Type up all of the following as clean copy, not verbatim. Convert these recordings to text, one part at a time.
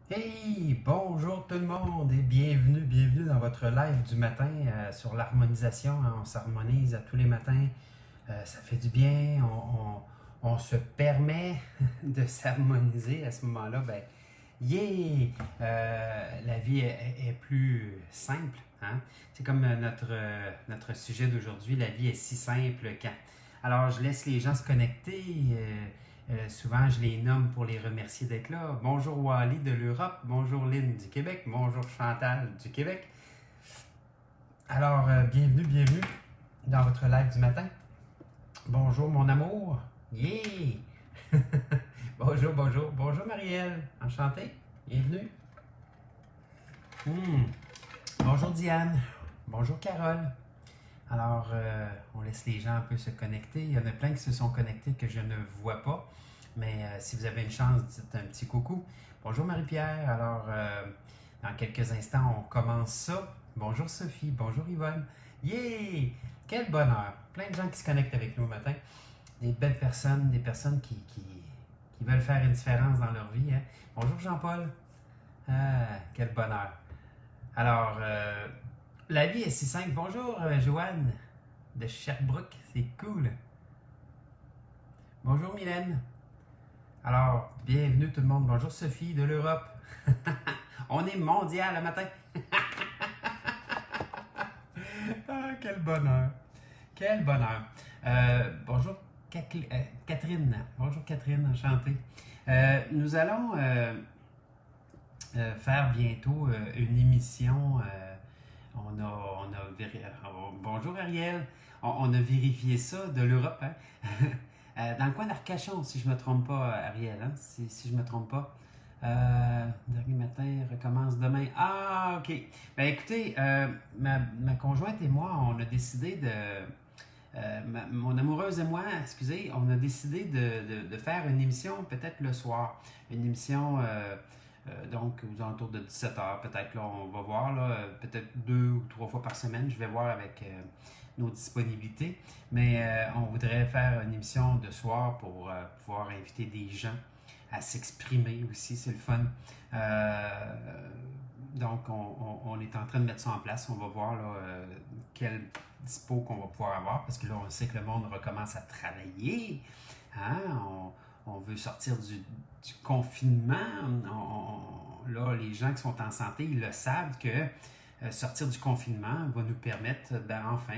Hey, bonjour tout le monde et bienvenue dans votre live du matin sur l'harmonisation. Hein. On s'harmonise à tous les matins. Ça fait du bien. On se permet de s'harmoniser à ce moment-là. Ben, yeah! La vie est plus simple. Hein? C'est comme notre sujet d'aujourd'hui. La vie est si simple quand. Alors, je laisse les gens se connecter. Souvent, je les nomme pour les remercier d'être là. Bonjour Wally de l'Europe, bonjour Lynn du Québec, bonjour Chantal du Québec. Alors, bienvenue dans votre live du matin. Bonjour mon amour. Yeah! bonjour Marielle. Enchanté. Bienvenue. Hmm. Bonjour Diane. Bonjour Carole. Alors, on laisse les gens un peu se connecter. Il y en a plein qui se sont connectés que je ne vois pas. Mais si vous avez une chance, dites un petit coucou. Bonjour Marie-Pierre. Alors, dans quelques instants, on commence ça. Bonjour Sophie. Bonjour Yvonne. Yeah! Quel bonheur! Plein de gens qui se connectent avec nous au matin. Des belles personnes, des personnes qui veulent faire une différence dans leur vie. Hein? Bonjour Jean-Paul. Ah, quel bonheur! Alors, la vie est si simple. Bonjour Joanne de Sherbrooke. C'est cool. Bonjour Mylène. Alors, bienvenue tout le monde. Bonjour Sophie de l'Europe. On est mondial le matin. Ah, quel bonheur. Quel bonheur. Bonjour Catherine. Bonjour Catherine, enchantée. Nous allons faire bientôt une émission. Bonjour Ariel. On a vérifié ça de l'Europe. Hein? Dans le coin d'Arcachon, si je ne me trompe pas, Ariel, hein? si je ne me trompe pas. Dernier matin, recommence demain. Ah, ok. Ben écoutez, ma conjointe et moi, on a décidé de... mon amoureuse et moi, excusez, on a décidé de faire une émission peut-être le soir. Une émission, donc aux alentours de 17h, peut-être, là, on va voir, là, peut-être 2 ou 3 fois par semaine. Je vais voir avec nos disponibilités. Mais on voudrait faire une émission de soir pour pouvoir inviter des gens à s'exprimer aussi, c'est le fun. Donc, on est en train de mettre ça en place. On va voir là, quel dispo qu'on va pouvoir avoir, parce que là, on sait que le monde recommence à travailler. Hein? On veut sortir du confinement. Là, les gens qui sont en santé, ils le savent que sortir du confinement va nous permettre enfin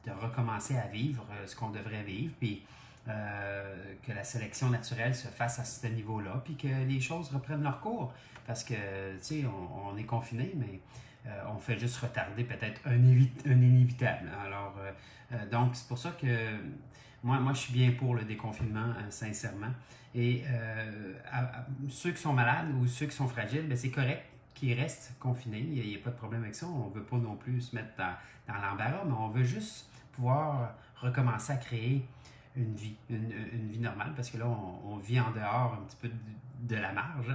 de recommencer à vivre ce qu'on devrait vivre, puis que la sélection naturelle se fasse à ce niveau-là, puis que les choses reprennent leur cours. Parce que, tu sais, on est confiné, mais on fait juste retarder peut-être un inévitable. Alors, donc, c'est pour ça que moi, je suis bien pour le déconfinement, sincèrement. Et ceux qui sont malades ou ceux qui sont fragiles, ben, c'est correct qu'ils restent confinés. Il n'y a pas de problème avec ça. On ne veut pas non plus se mettre dans l'embarras, mais on veut juste pouvoir recommencer à créer une vie normale, parce que là, on vit en dehors un petit peu de la marge.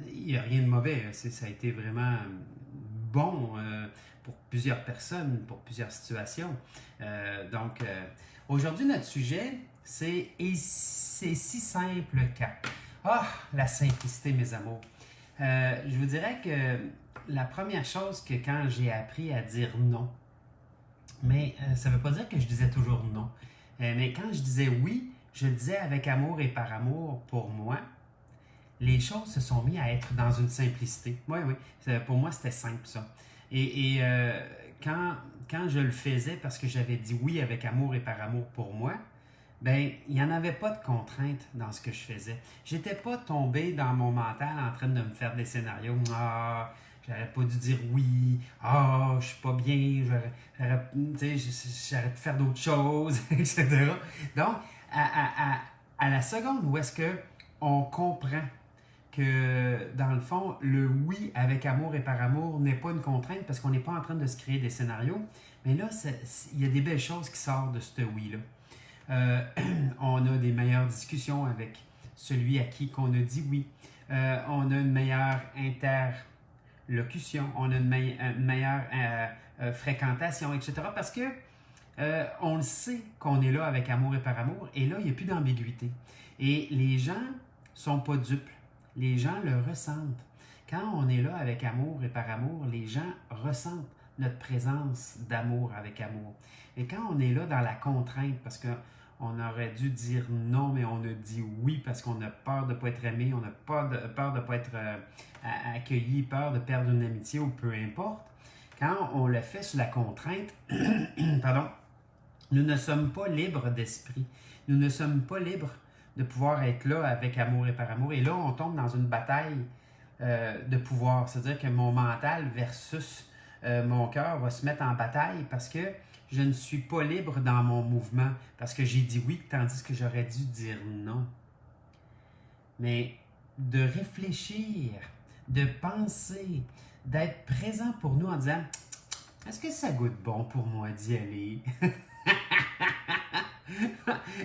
Il n'y a rien de mauvais. Ça a été vraiment bon pour plusieurs personnes, pour plusieurs situations. Donc, aujourd'hui, notre sujet, c'est si simple qu'à. Ah, la simplicité, mes amours. Je vous dirais que la première chose que quand j'ai appris à dire non, mais ça ne veut pas dire que je disais toujours non. Mais quand je disais oui, je le disais avec amour et par amour pour moi. Les choses se sont mises à être dans une simplicité. Oui, oui. Pour moi, c'était simple, ça. Et quand je le faisais parce que j'avais dit oui avec amour et par amour pour moi, ben, il n'y en avait pas de contraintes dans ce que je faisais. J'étais pas tombé dans mon mental en train de me faire des scénarios. Ah, j'aurais pas dû dire oui. Ah, je suis pas bien. J'aurais pu faire d'autres choses, etc. Donc, à la seconde où est-ce que on comprend que, dans le fond, le oui avec amour et par amour n'est pas une contrainte parce qu'on n'est pas en train de se créer des scénarios, mais là, il y a des belles choses qui sortent de ce oui-là. On a des meilleures discussions avec celui à qui qu'on a dit oui. On a une meilleure interlocution, on a une meilleure fréquentation, etc. Parce que on le sait qu'on est là avec amour et par amour, et là, il n'y a plus d'ambiguïté. Et les gens sont pas dupes. Les gens le ressentent. Quand on est là avec amour et par amour, les gens ressentent notre présence d'amour avec amour. Et quand on est là dans la contrainte, parce qu'on aurait dû dire non, mais on a dit oui parce qu'on a peur de ne pas être aimé, on a peur de ne pas être accueilli, peur de perdre une amitié ou peu importe, quand on le fait sous la contrainte, pardon, nous ne sommes pas libres d'esprit. Nous ne sommes pas libres de pouvoir être là avec amour et par amour. Et là, on tombe dans une bataille de pouvoir. C'est-à-dire que mon mental versus mon cœur va se mettre en bataille parce que je ne suis pas libre dans mon mouvement, parce que j'ai dit oui, tandis que j'aurais dû dire non. Mais de réfléchir, de penser, d'être présent pour nous en disant « Est-ce que ça goûte bon pour moi d'y aller? »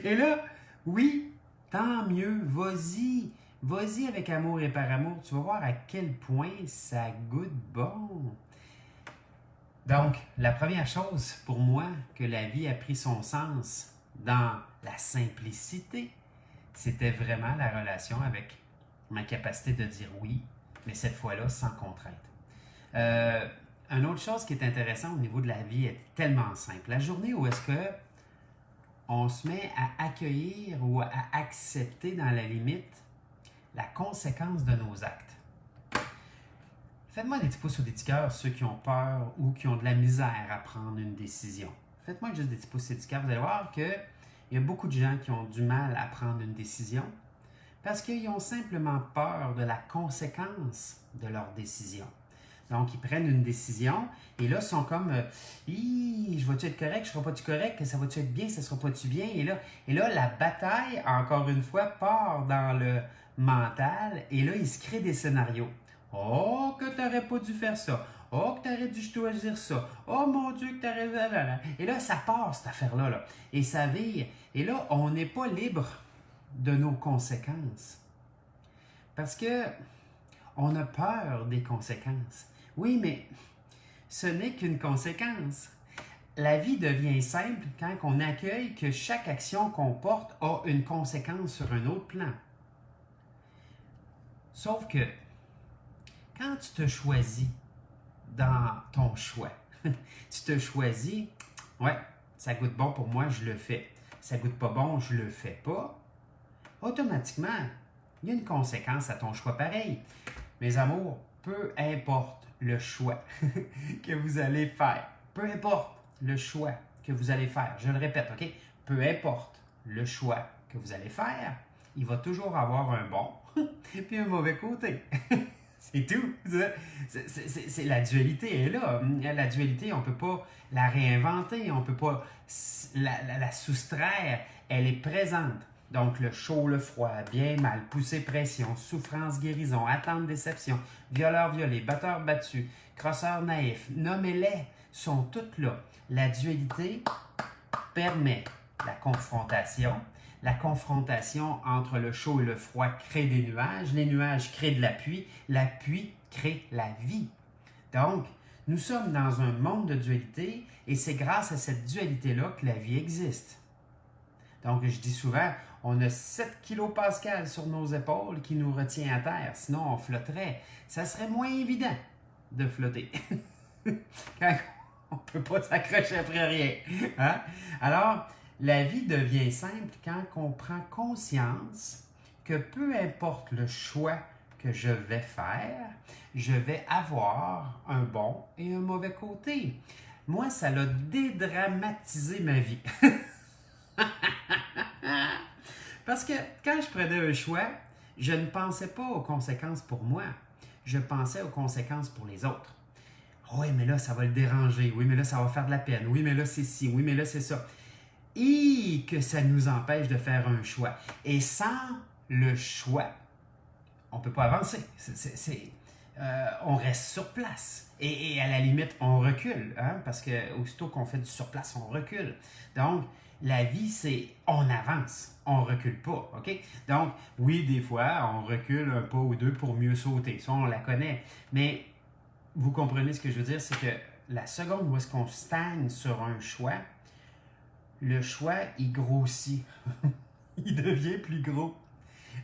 Et là, oui, tant mieux, vas-y. Vas-y avec amour et par amour. Tu vas voir à quel point ça goûte bon. Donc, la première chose pour moi que la vie a pris son sens dans la simplicité, c'était vraiment la relation avec ma capacité de dire oui, mais cette fois-là sans contrainte. Une autre chose qui est intéressante au niveau de la vie est tellement simple. La journée où est-ce que on se met à accueillir ou à accepter dans la limite la conséquence de nos actes. Faites-moi des petits pouces ou des petits cœurs, ceux qui ont peur ou qui ont de la misère à prendre une décision. Faites-moi juste des petits pouces et des petits cœurs. Vous allez voir qu'il y a beaucoup de gens qui ont du mal à prendre une décision parce qu'ils ont simplement peur de la conséquence de leur décision. Donc, ils prennent une décision et là, ils sont comme je vais-tu être correct, je ne serai pas-tu correct, ça va-tu être bien, ça ne sera pas-tu bien? Et là, la bataille, encore une fois, part dans le mental et là, il se crée des scénarios. Oh, que tu n'aurais pas dû faire ça. Oh, que tu aurais dû choisir ça. Oh mon Dieu, que tu aurais... Et là, ça part, cette affaire-là. Là. Et ça vire. Et là, on n'est pas libre de nos conséquences. Parce que on a peur des conséquences. Oui, mais ce n'est qu'une conséquence. La vie devient simple quand on accueille que chaque action qu'on porte a une conséquence sur un autre plan. Sauf que quand tu te choisis dans ton choix, tu te choisis, ouais, ça goûte bon pour moi, je le fais. Ça goûte pas bon, je le fais pas. Automatiquement, il y a une conséquence à ton choix pareil. Mes amours, peu importe le choix que vous allez faire, peu importe le choix que vous allez faire, je le répète, OK? Peu importe le choix que vous allez faire, il va toujours avoir un bon puis un mauvais côté. C'est tout. C'est la dualité est là. La dualité, on ne peut pas la réinventer, on ne peut pas la soustraire. Elle est présente. Donc, le chaud, le froid, bien, mal, poussée, pression, souffrance, guérison, attente, déception, violeur, violé, batteur, battu, crosseur, naïf, nommez-les, sont toutes là. La dualité permet la confrontation. La confrontation entre le chaud et le froid crée des nuages. Les nuages créent de la pluie. La pluie crée la vie. Donc, nous sommes dans un monde de dualité et c'est grâce à cette dualité-là que la vie existe. Donc, je dis souvent, on a 7 kPa sur nos épaules qui nous retient à terre. Sinon, on flotterait. Ça serait moins évident de flotter. Quand on ne peut pas s'accrocher après rien. Hein? Alors, la vie devient simple quand on prend conscience que peu importe le choix que je vais faire, je vais avoir un bon et un mauvais côté. Moi, ça a dédramatisé ma vie. Parce que quand je prenais un choix, je ne pensais pas aux conséquences pour moi. Je pensais aux conséquences pour les autres. Oui, mais là, ça va le déranger. Oui, mais là, ça va faire de la peine. Oui, mais là, c'est ci. Oui, mais là, c'est ça. Et que ça nous empêche de faire un choix. Et sans le choix, on ne peut pas avancer. On reste sur place. Et à la limite, on recule. Hein? Parce que aussitôt qu'on fait du surplace, on recule. Donc, la vie, c'est on avance, on recule pas, OK? Donc, oui, des fois, on recule un pas ou deux pour mieux sauter. Ça, on la connaît. Mais vous comprenez ce que je veux dire? C'est que la seconde où est-ce qu'on stagne sur un choix, le choix, il grossit. Il devient plus gros.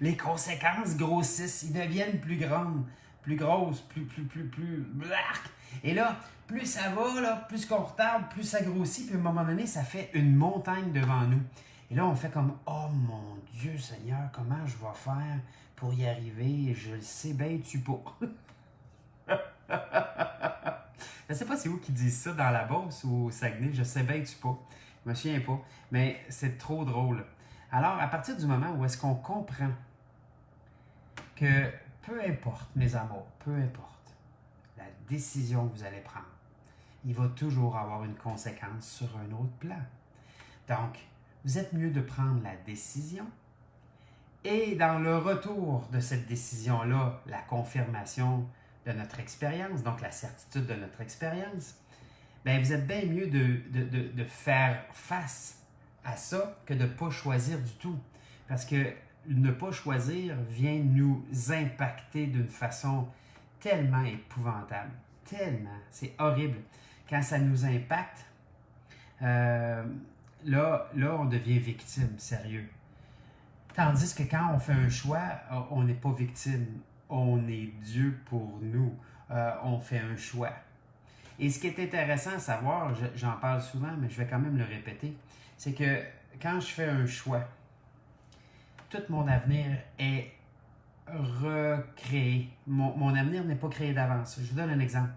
Les conséquences grossissent, ils deviennent plus grandes. plus grosse, plus... Blark! Et là, plus ça va, là, plus qu'on retarde, plus ça grossit, puis à un moment donné, ça fait une montagne devant nous. Et là, on fait comme, oh mon Dieu Seigneur, comment je vais faire pour y arriver? Je le sais bien, tu pas. Je ne sais pas c'est où qui disent ça, dans la Beauce ou au Saguenay, je sais bien, tu pas. Je me souviens pas, mais c'est trop drôle. Alors, à partir du moment où est-ce qu'on comprend que peu importe, mes amours, peu importe la décision que vous allez prendre, il va toujours avoir une conséquence sur un autre plan. Donc, vous êtes mieux de prendre la décision et dans le retour de cette décision-là, la confirmation de notre expérience, donc la certitude de notre expérience, bien, vous êtes bien mieux de faire face à ça que de ne pas choisir du tout. Parce que ne pas choisir vient nous impacter d'une façon tellement épouvantable. Tellement. C'est horrible. Quand ça nous impacte, là, on devient victime, sérieux. Tandis que quand on fait un choix, on n'est pas victime. On est Dieu pour nous. On fait un choix. Et ce qui est intéressant à savoir, j'en parle souvent, mais je vais quand même le répéter, c'est que quand je fais un choix, tout mon avenir est recréé. Mon avenir n'est pas créé d'avance. Je vous donne un exemple.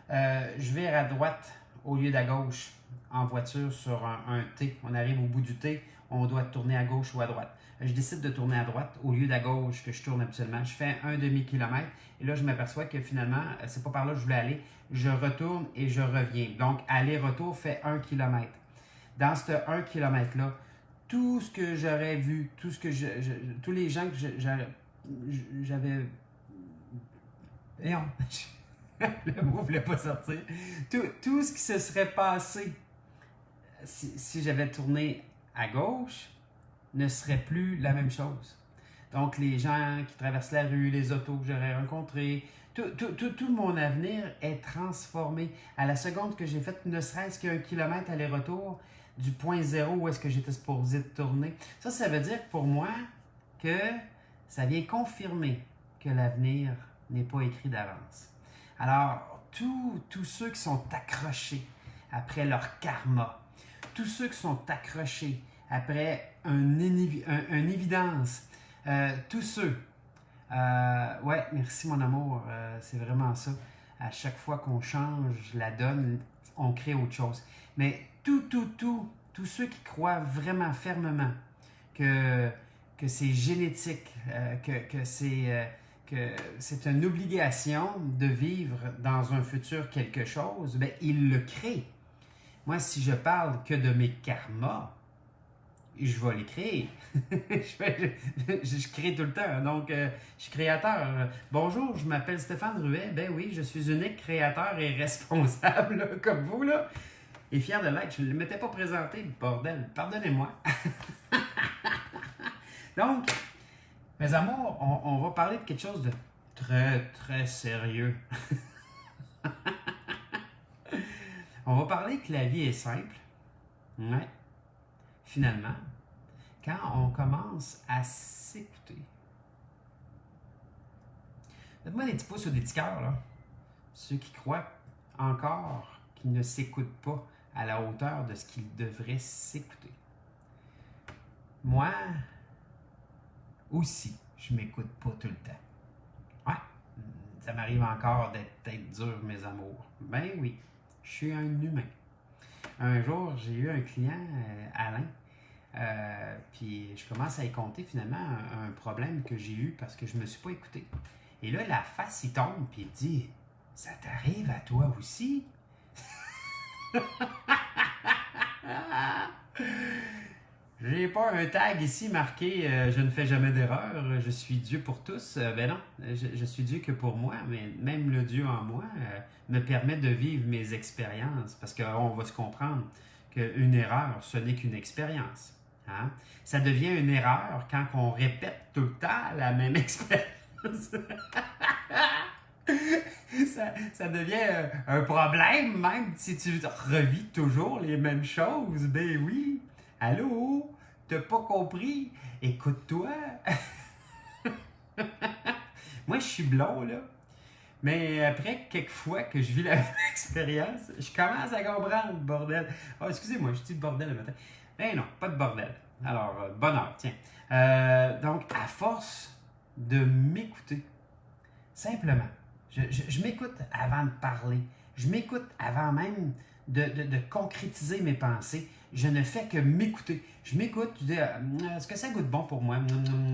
Je vire à droite au lieu d'à gauche en voiture sur un T. On arrive au bout du T, on doit tourner à gauche ou à droite. Je décide de tourner à droite au lieu d'à gauche que je tourne habituellement. Je fais un demi-kilomètre et là, je m'aperçois que finalement, c'est pas par là que je voulais aller. Je retourne et je reviens. Donc, aller-retour fait 1 kilomètre. Dans ce 1 kilomètre-là, tout ce que j'aurais vu, tous les gens que j'avais... Le mot ne voulait pas sortir. Tout ce qui se serait passé si j'avais tourné à gauche ne serait plus la même chose. Donc, les gens qui traversent la rue, les autos que j'aurais rencontrés, tout mon avenir est transformé. À la seconde que j'ai fait ne serait-ce qu'un kilomètre aller-retour du point zéro où est-ce que j'étais supposé tourner. Ça veut dire pour moi que ça vient confirmer que l'avenir n'est pas écrit d'avance. Alors, tous ceux qui sont accrochés après leur karma, tous ceux qui sont accrochés après une évidence, tous ceux, ouais, merci mon amour, c'est vraiment ça. À chaque fois qu'on change la donne, on crée autre chose. Mais tous ceux qui croient vraiment fermement que c'est génétique, que c'est une obligation de vivre dans un futur quelque chose, bien, ils le créent. Moi, si je parle que de mes karmas, je vais les créer. je crée tout le temps. Donc, je suis créateur. Bonjour, je m'appelle Stéphane Ruet. Ben oui, je suis unique, créateur et responsable, là, comme vous, là. Et fier de l'être. Je ne m'étais pas présenté, bordel. Pardonnez-moi. Donc, mes amours, on va parler de quelque chose de très, très sérieux. On va parler que la vie est simple. Ouais. Finalement, quand on commence à s'écouter. Faites-moi des petits pouces ou des petits cœurs, là. Ceux qui croient encore qu'ils ne s'écoutent pas à la hauteur de ce qu'ils devraient s'écouter. Moi aussi, je m'écoute pas tout le temps. Ouais, ça m'arrive encore d'être tête dure, mes amours. Ben oui, je suis un humain. Un jour, j'ai eu un client, Alain, puis je commence à y compter finalement un problème que j'ai eu parce que je me suis pas écouté. Et là, la face, il tombe, puis il dit « Ça t'arrive à toi aussi? » J'ai pas un tag ici marqué je ne fais jamais d'erreur, je suis Dieu pour tous. Ben non, je suis Dieu que pour moi, mais même le Dieu en moi me permet de vivre mes expériences parce qu'on va se comprendre qu'une erreur, ce n'est qu'une expérience. Hein? Ça devient une erreur quand on répète tout le temps la même expérience. Ça devient un problème même si tu revis toujours les mêmes choses. Ben oui. Allô? T'as pas compris? Écoute-toi. Moi, je suis blond, là. Mais après quelques fois que je vis la même expérience, je commence à comprendre le bordel. Oh, excusez-moi, je dis bordel le matin. Eh non, pas de bordel. Alors, bonheur, tiens. Donc, à force de m'écouter, simplement, je m'écoute avant de parler. Je m'écoute avant même de concrétiser mes pensées. Je ne fais que m'écouter. Je m'écoute, je dis, est-ce que ça goûte bon pour moi?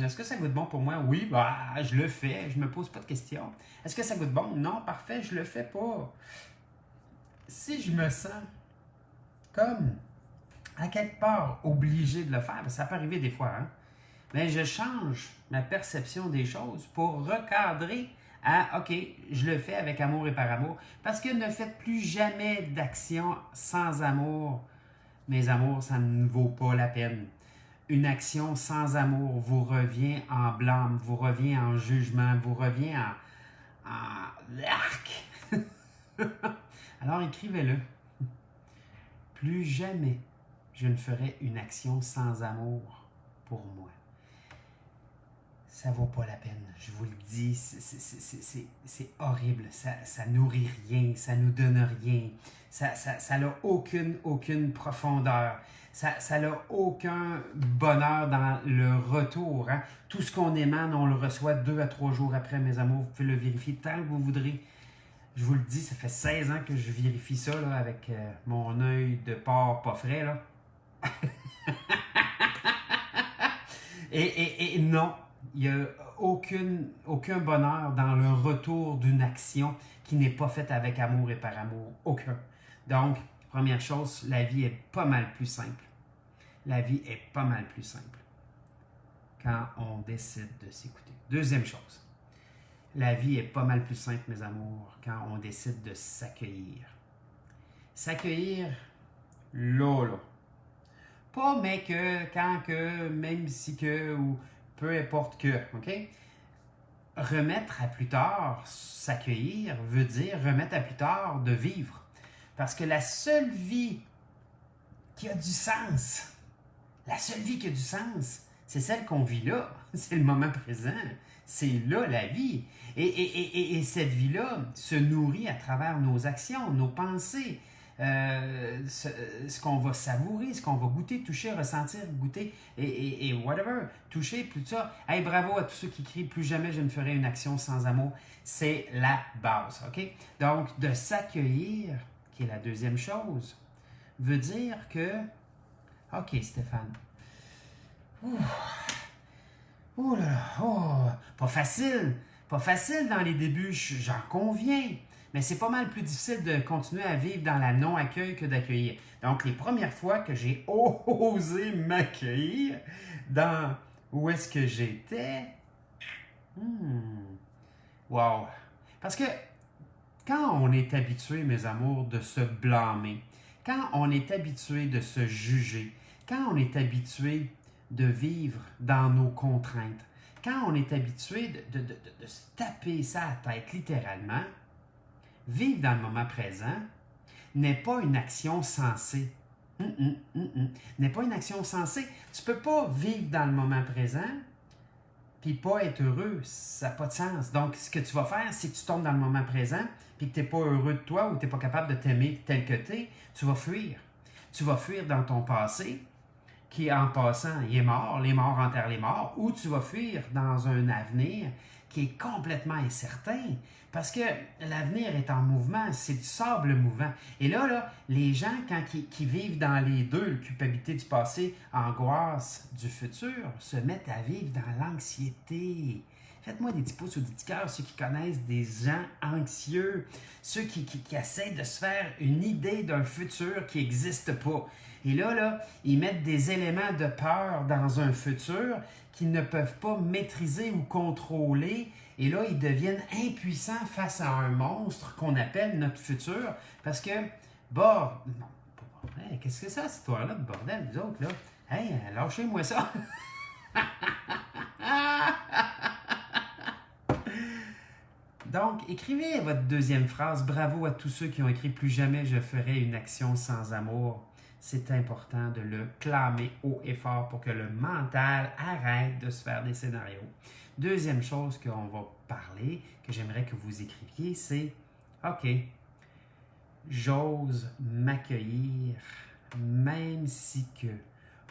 Est-ce que ça goûte bon pour moi? Oui, bah, je le fais, je me pose pas de questions. Est-ce que ça goûte bon? Non, parfait, je le fais pas. Si je me sens comme, à quelque part, obligé de le faire, ça peut arriver des fois, hein? Mais je change ma perception des choses pour recadrer à OK, je le fais avec amour et par amour. Parce que ne faites plus jamais d'action sans amour. Mes amours, ça ne vaut pas la peine. Une action sans amour vous revient en blâme, vous revient en jugement, vous revient en arc. Alors écrivez-le. Plus jamais je ne ferai une action sans amour pour moi. Ça vaut pas la peine. Je vous le dis, c'est horrible. Ça nourrit rien, ça nous donne rien. Ça n'a aucune profondeur. Ça n'a aucun bonheur dans le retour. Hein? Tout ce qu'on émane, on le reçoit 2 à 3 jours après, mes amours. Vous pouvez le vérifier tant que vous voudrez. Je vous le dis, ça fait 16 ans que je vérifie ça là, avec mon œil de porc pas frais. Là. et non, il n'y a aucun bonheur dans le retour d'une action qui n'est pas faite avec amour et par amour. Aucun. Donc, première chose, la vie est pas mal plus simple. La vie est pas mal plus simple quand on décide de s'écouter. Deuxième chose, la vie est pas mal plus simple, mes amours, quand on décide de s'accueillir. S'accueillir, là. Pas mais que, quand que, même si que, ou peu importe que, OK? Remettre à plus tard, s'accueillir, veut dire remettre à plus tard de vivre. Parce que la seule vie qui a du sens, c'est celle qu'on vit là. C'est le moment présent. C'est là la vie. Et cette vie-là se nourrit à travers nos actions, nos pensées, ce qu'on va savourer, ce qu'on va goûter, toucher, ressentir, goûter et whatever, toucher, plus de ça. Hey, bravo à tous ceux qui crient plus jamais je ne ferai une action sans amour. C'est la base, OK? Donc, de s'accueillir, qui est la deuxième chose, veut dire que, OK, Stéphane, oh là là, oh, pas facile dans les débuts, j'en conviens. Mais c'est pas mal plus difficile de continuer à vivre dans la non-accueil que d'accueillir. Donc, les premières fois que j'ai osé m'accueillir dans où est-ce que j'étais, wow. Parce que quand on est habitué, mes amours, de se blâmer, quand on est habitué de se juger, quand on est habitué de vivre dans nos contraintes, quand on est habitué de se taper ça à la tête, littéralement, vivre dans le moment présent n'est pas une action sensée. N'est pas une action sensée. Tu ne peux pas vivre dans le moment présent puis pas être heureux. Ça n'a pas de sens. Donc, ce que tu vas faire, c'est que tu tombes dans le moment présent puis que tu n'es pas heureux de toi ou tu n'es pas capable de t'aimer tel que tu es, tu vas fuir. Tu vas fuir dans ton passé qui, en passant, il est mort, les morts enterrent les morts, ou tu vas fuir dans un avenir qui est complètement incertain. Parce que l'avenir est en mouvement, c'est du sable mouvant. Et là les gens, quand qui vivent dans les deux, culpabilité du passé, angoisse du futur, se mettent à vivre dans l'anxiété. Faites-moi des petits pouces ou des petits cœurs, ceux qui connaissent des gens anxieux, ceux qui essaient de se faire une idée d'un futur qui n'existe pas. Et là, ils mettent des éléments de peur dans un futur qu'ils ne peuvent pas maîtriser ou contrôler. Et là, ils deviennent impuissants face à un monstre qu'on appelle notre futur. Parce que, hey, qu'est-ce que c'est cette histoire-là de bordel, vous autres, là? Hey, lâchez-moi ça! Donc, écrivez votre deuxième phrase. Bravo à tous ceux qui ont écrit « Plus jamais je ferai une action sans amour ». C'est important de le clamer haut et fort pour que le mental arrête de se faire des scénarios. Deuxième chose qu'on va parler, que j'aimerais que vous écriviez, c'est OK, j'ose m'accueillir même si que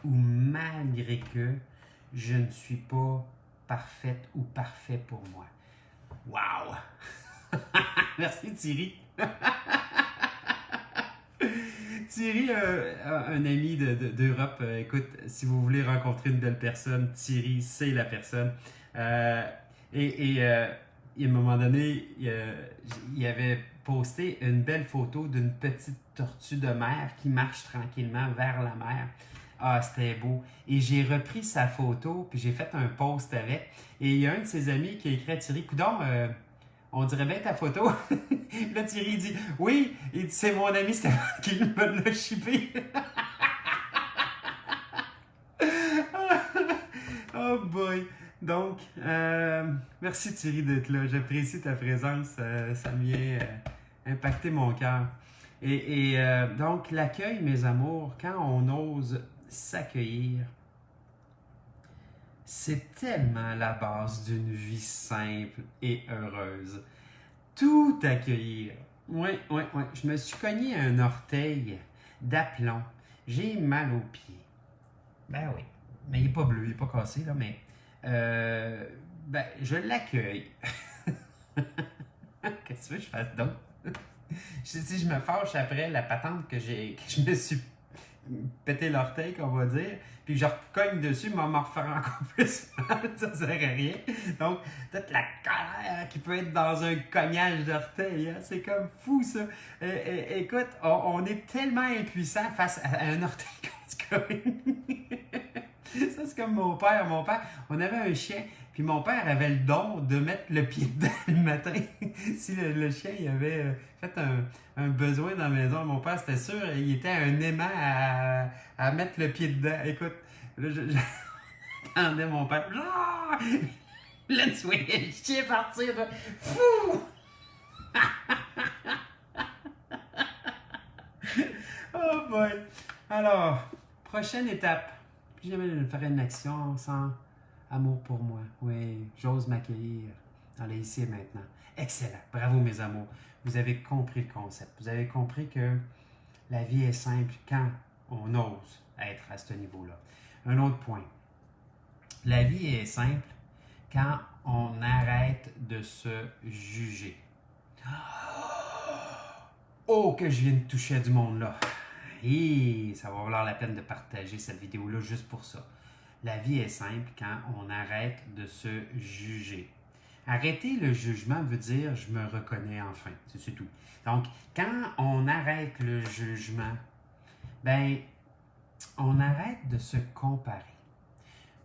ou malgré que je ne suis pas parfaite ou parfait pour moi. Wow! Merci Thierry. Thierry, un ami d'Europe, écoute, si vous voulez rencontrer une belle personne, Thierry, c'est la personne. Euh, et à un moment donné, il avait posté une belle photo d'une petite tortue de mer qui marche tranquillement vers la mer. Ah, c'était beau. Et j'ai repris sa photo, puis j'ai fait un post avec. Et il y a un de ses amis qui a écrit à Thierry, coudonc, on dirait bien ta photo. Là, Thierry dit, oui, c'est mon ami Stéphane qui me l'a shippé. Oh boy. Donc, merci Thierry d'être là. J'apprécie ta présence. Ça vient impacter mon cœur. Donc, l'accueil, mes amours, quand on ose s'accueillir, c'est tellement la base d'une vie simple et heureuse. Tout accueillir. Oui. Je me suis cogné un orteil d'aplomb. J'ai mal au pied. Ben oui. Mais il n'est pas bleu, il n'est pas cassé, là, mais je l'accueille. Qu'est-ce que tu veux que je fasse donc? Si je me fâche après la patente que je me suis pété l'orteil, qu'on va dire, puis je recogne dessus, m'en refaire encore plus mal, ça sert à rien. Donc, toute la colère qui peut être dans un cognage d'orteil, hein, c'est comme fou ça. Écoute, on est tellement impuissant face à un orteil qu'on se cogne. Ça, c'est comme mon père. On avait un chien, puis mon père avait le don de mettre le pied dedans le matin. Si le chien il avait fait un besoin dans la maison, mon père, c'était sûr, il était un aimant à mettre le pied dedans. Écoute, là, j'entendais mon père. Ah! Là, tu voyais le chien partir. Là. Fou! Oh boy! Alors, prochaine étape. Plus jamais je ne ferai une action sans amour pour moi. Oui, j'ose m'accueillir dans les ici et maintenant. Excellent. Bravo, mes amours. Vous avez compris le concept. Vous avez compris que la vie est simple quand on ose être à ce niveau-là. Un autre point. La vie est simple quand on arrête de se juger. Oh, que je viens de toucher à du monde là. Et ça va valoir la peine de partager cette vidéo-là juste pour ça. La vie est simple quand on arrête de se juger. Arrêter le jugement veut dire je me reconnais enfin, c'est tout. Donc, quand on arrête le jugement, on arrête de se comparer.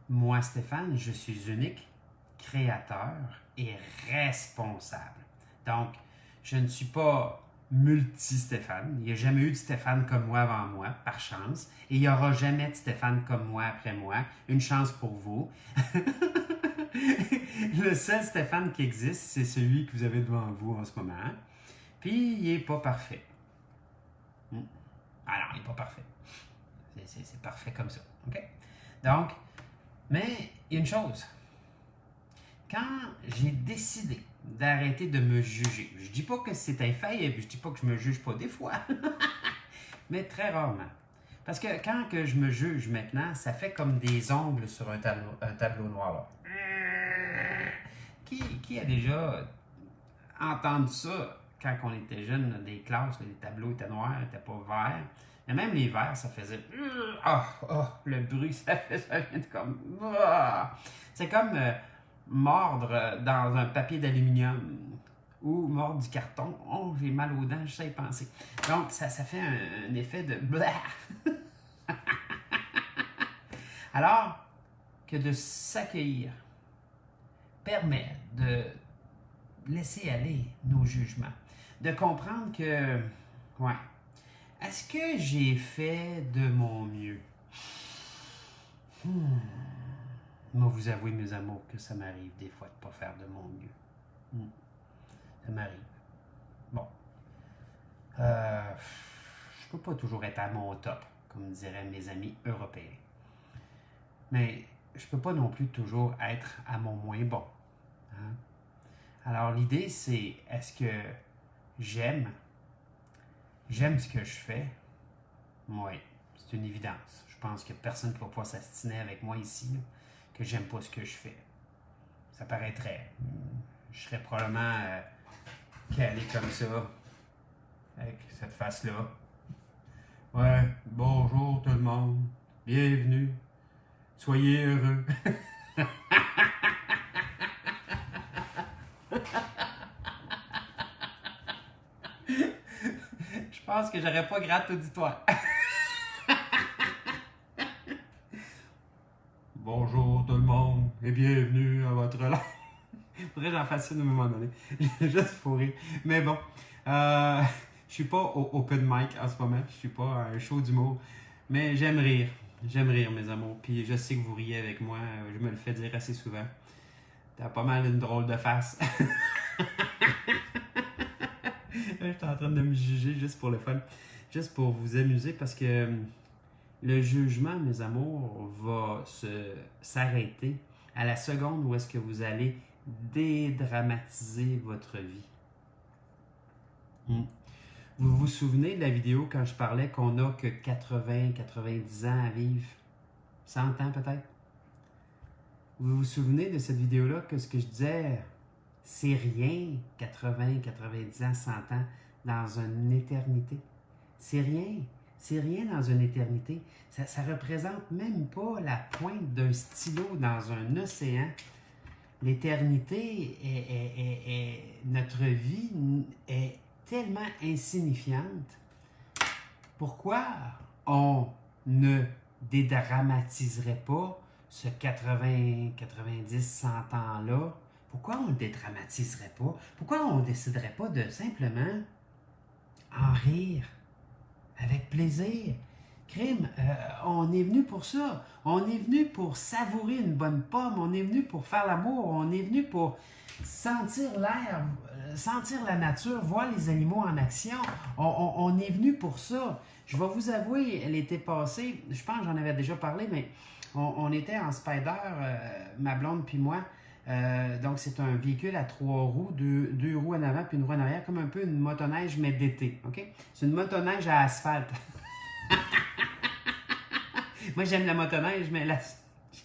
Moi, Stéphane, je suis unique, créateur et responsable. Donc, je ne suis pas multi-Stéphane. Il n'y a jamais eu de Stéphane comme moi avant moi, par chance. Et il n'y aura jamais de Stéphane comme moi après moi. Une chance pour vous. Le seul Stéphane qui existe, c'est celui que vous avez devant vous en ce moment. Puis, il n'est pas parfait. Alors, il n'est pas parfait. C'est parfait comme ça. OK? Donc, mais il y a une chose. Quand j'ai décidé d'arrêter de me juger, je dis pas que c'est infaillible, je dis pas que je me juge pas des fois, mais très rarement. Parce que quand que je me juge maintenant, ça fait comme des ongles sur un tableau noir. Là. Qui a déjà entendu ça quand on était jeune, dans des classes, les tableaux étaient noirs, n'étaient pas verts. Et même les verts, ça faisait... le bruit, ça vient de comme... C'est comme mordre dans un papier d'aluminium ou mordre du carton. Oh, j'ai mal aux dents, je sais y penser. Donc, ça fait un effet de... Alors que de s'accueillir permet de laisser aller nos jugements, de comprendre que, est-ce que j'ai fait de mon mieux? Moi, vous avouez, mes amours, que ça m'arrive des fois de ne pas faire de mon mieux. Ça m'arrive. Bon. Je peux pas toujours être à mon top, comme diraient mes amis européens. Mais je peux pas non plus toujours être à mon moins bon. Hein? Alors l'idée, c'est est-ce que j'aime ce que je fais? Oui, c'est une évidence. Je pense qu'il n'y a personne qui va pas s'astiner avec moi ici, là, que j'aime pas ce que je fais. Ça paraîtrait. Je serais probablement calé comme ça, avec cette face-là. Ouais, bonjour tout le monde, bienvenue, soyez heureux. Je pense que j'aurais pas gratte auditoire. Bonjour tout le monde et bienvenue à votre live. Faudrait que j'en fasse une à un moment donné. Juste pour rire. Mais bon, je suis pas au open mic en ce moment. Je suis pas à un show d'humour. Mais j'aime rire. J'aime rire, mes amours. Puis je sais que vous riez avec moi. Je me le fais dire assez souvent. T'as pas mal une drôle de face. Je suis en train de me juger juste pour le fun. Juste pour vous amuser parce que le jugement, mes amours, va s'arrêter à la seconde où est-ce que vous allez dédramatiser votre vie. Vous vous souvenez de la vidéo quand je parlais qu'on n'a que 80-90 ans à vivre? 100 ans peut-être? Vous vous souvenez de cette vidéo-là que ce que je disais, c'est rien, 80-90 ans, 100 ans, dans une éternité. C'est rien. C'est rien dans une éternité. Ça représente même pas la pointe d'un stylo dans un océan. L'éternité notre vie est tellement insignifiante. Pourquoi on ne dédramatiserait pas ce 80, 90, 100 ans-là? Pourquoi on ne le dédramatiserait pas? Pourquoi on ne déciderait pas de simplement en rire avec plaisir? Crime, on est venu pour ça. On est venu pour savourer une bonne pomme. On est venu pour faire l'amour. On est venu pour sentir l'air, sentir la nature, voir les animaux en action. On est venu pour ça. Je vais vous avouer, l'été passé, je pense que j'en avais déjà parlé, mais on était en Spider, ma blonde puis moi. Donc, c'est un véhicule à 3 roues, deux roues en avant puis une roue en arrière, comme un peu une motoneige, mais d'été. Okay? C'est une motoneige à asphalte. Moi, j'aime la motoneige, mais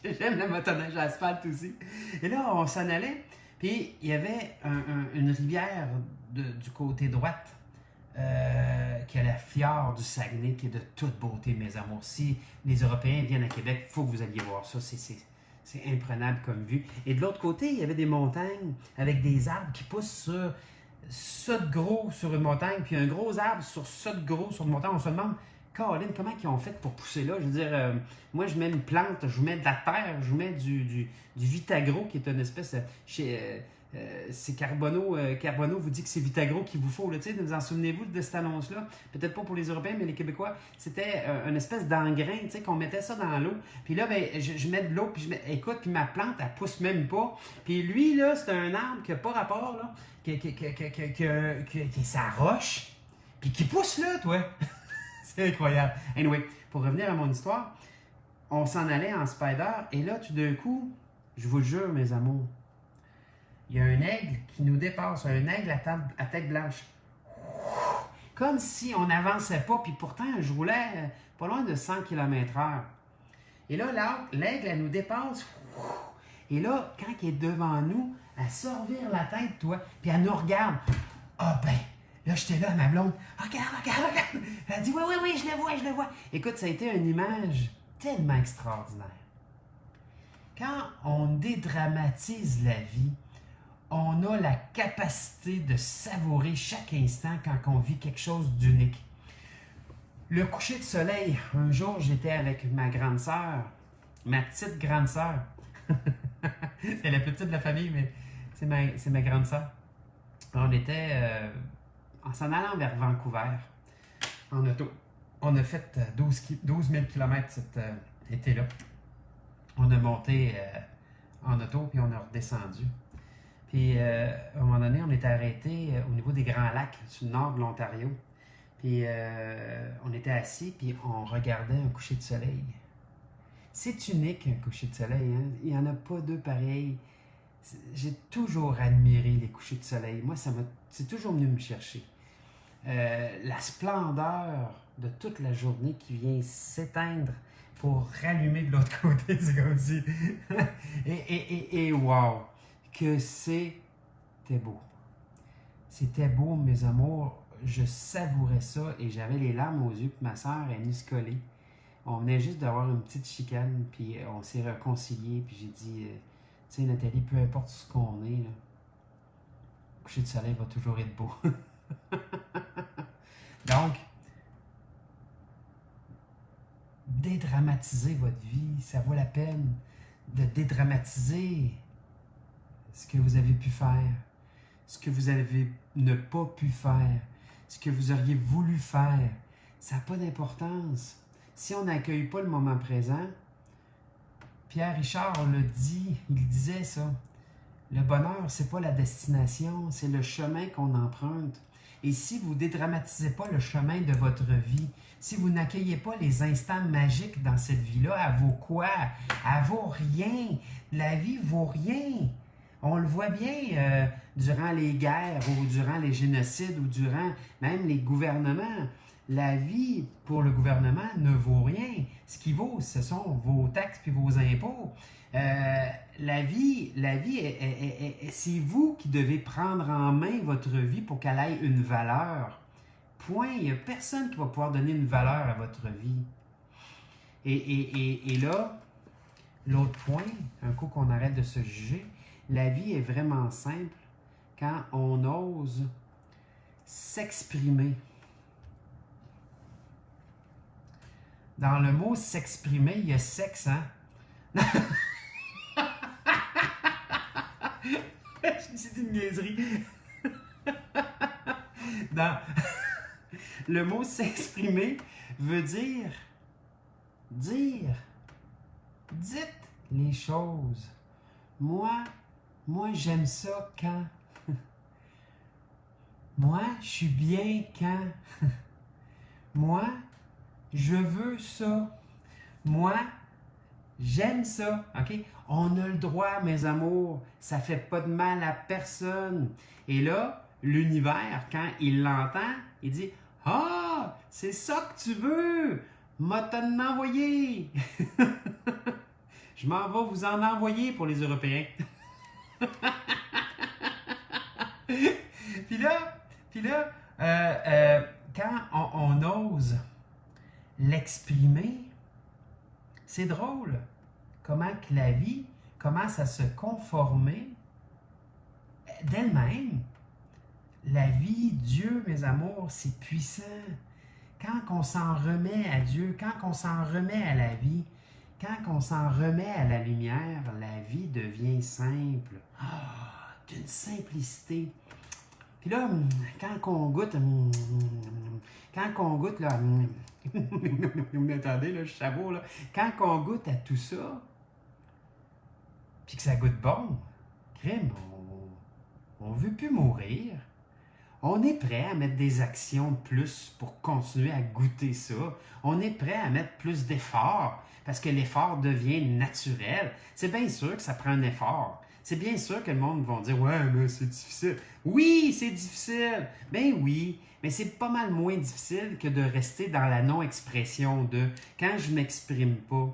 j'aime la motoneige à asphalte aussi. Et là, on s'en allait, puis il y avait une rivière du côté droite qui a la fjord du Saguenay, qui est de toute beauté, mes amours. Si les Européens viennent à Québec, il faut que vous alliez voir ça. C'est imprenable comme vue. Et de l'autre côté, il y avait des montagnes avec des arbres qui poussent sur ça de gros sur une montagne, puis un gros arbre sur ça de gros sur une montagne. On se demande, Colin, comment ils ont fait pour pousser là? Je veux dire, moi, je mets une plante, je vous mets de la terre, je vous mets du Vitagro, qui est une espèce... c'est Carbono vous dit que c'est Vitagro qu'il vous faut. Là, vous en souvenez-vous de cette annonce-là? Peut-être pas pour les Européens, mais les Québécois. C'était une espèce d'engrain, qu'on mettait ça dans l'eau. Puis là, ben, je mets de l'eau, puis écoute, puis ma plante, elle pousse même pas. Puis lui, là, c'est un arbre qui n'a pas rapport, là, qui est sa roche, puis qui pousse là, toi. C'est incroyable. Anyway, pour revenir à mon histoire, on s'en allait en spider, et là, tout d'un coup, je vous le jure, mes amours, il y a un aigle qui nous dépasse, un aigle à tête blanche. Comme si on n'avançait pas, puis pourtant, je roulais pas loin de 100 km/h. Et là, l'aigle, elle nous dépasse. Et là, quand il est devant nous, elle se revire la tête, toi, puis elle nous regarde. Ah ben, là, j'étais là, ma blonde. Regarde. Elle dit, oui, je le vois. Écoute, ça a été une image tellement extraordinaire. Quand on dédramatise la vie, on a la capacité de savourer chaque instant quand on vit quelque chose d'unique. Le coucher de soleil, un jour, j'étais avec ma grande sœur, ma petite grande sœur. C'est la plus petite de la famille, mais c'est ma grande sœur. On était en s'en allant vers Vancouver, en auto. On a fait 12 000 km cet été-là. On a monté en auto, puis on a redescendu. Puis, à un moment donné, on était arrêté au niveau des Grands Lacs, sur le nord de l'Ontario. Puis, on était assis, puis on regardait un coucher de soleil. C'est unique un coucher de soleil, hein? Il n'y en a pas deux pareils. J'ai toujours admiré les couchers de soleil. Moi, c'est toujours venu me chercher. La splendeur de toute la journée qui vient s'éteindre pour rallumer de l'autre côté, c'est comme si... et wow, que c'était beau. C'était beau, mes amours. Je savourais ça et j'avais les larmes aux yeux. Puis ma soeur est venue se coller. On venait juste d'avoir une petite chicane, puis on s'est réconciliés. Puis j'ai dit, tu sais, Nathalie, peu importe ce qu'on est, là, le coucher de soleil va toujours être beau. Donc, dédramatiser votre vie, ça vaut la peine de dédramatiser ce que vous avez pu faire, ce que vous avez ne pas pu faire, ce que vous auriez voulu faire. Ça n'a pas d'importance. Si on n'accueille pas le moment présent, Pierre Richard le dit, il disait ça, le bonheur, c'est pas la destination, c'est le chemin qu'on emprunte. Et si vous ne dédramatisez pas le chemin de votre vie, si vous n'accueillez pas les instants magiques dans cette vie-là, elle vaut quoi? Elle vaut rien. La vie vaut rien. On le voit bien durant les guerres ou durant les génocides ou durant même les gouvernements. La vie pour le gouvernement ne vaut rien. Ce qui vaut, ce sont vos taxes et vos impôts. La vie, c'est vous qui devez prendre en main votre vie pour qu'elle ait une valeur. Point. Il n'y a personne qui va pouvoir donner une valeur à votre vie. Et là, l'autre point, un coup qu'on arrête de se juger, la vie est vraiment simple quand on ose s'exprimer. Dans le mot s'exprimer, il y a sexe, hein? C'est une niaiserie. Le mot s'exprimer veut dire dites les choses. Moi j'aime ça quand. Moi, je suis bien quand. Moi, je veux ça. Moi, j'aime ça. OK? On a le droit, mes amours. Ça fait pas de mal à personne. Et là, l'univers, quand il l'entend, il dit « Ah, c'est ça que tu veux! M'a t'en envoyé! » Je m'en vais vous en envoyer pour les Européens. Puis là, quand on ose l'exprimer, c'est drôle comment que la vie commence à se conformer d'elle-même. La vie, Dieu, mes amours, c'est puissant. Quand on s'en remet à Dieu, quand on s'en remet à la vie, quand on s'en remet à la lumière, la vie devient simple. D'une simplicité. Puis là, quand on goûte, là, attendez, là, je savoure, là. Quand on goûte à tout ça, puis que ça goûte bon, crème, on veut plus mourir. On est prêt à mettre des actions de plus pour continuer à goûter ça. On est prêt à mettre plus d'efforts parce que l'effort devient naturel. C'est bien sûr que ça prend un effort. C'est bien sûr que le monde va dire « Ouais, mais c'est difficile. » Oui, c'est difficile. Ben oui, mais c'est pas mal moins difficile que de rester dans la non-expression de « Quand je m'exprime pas,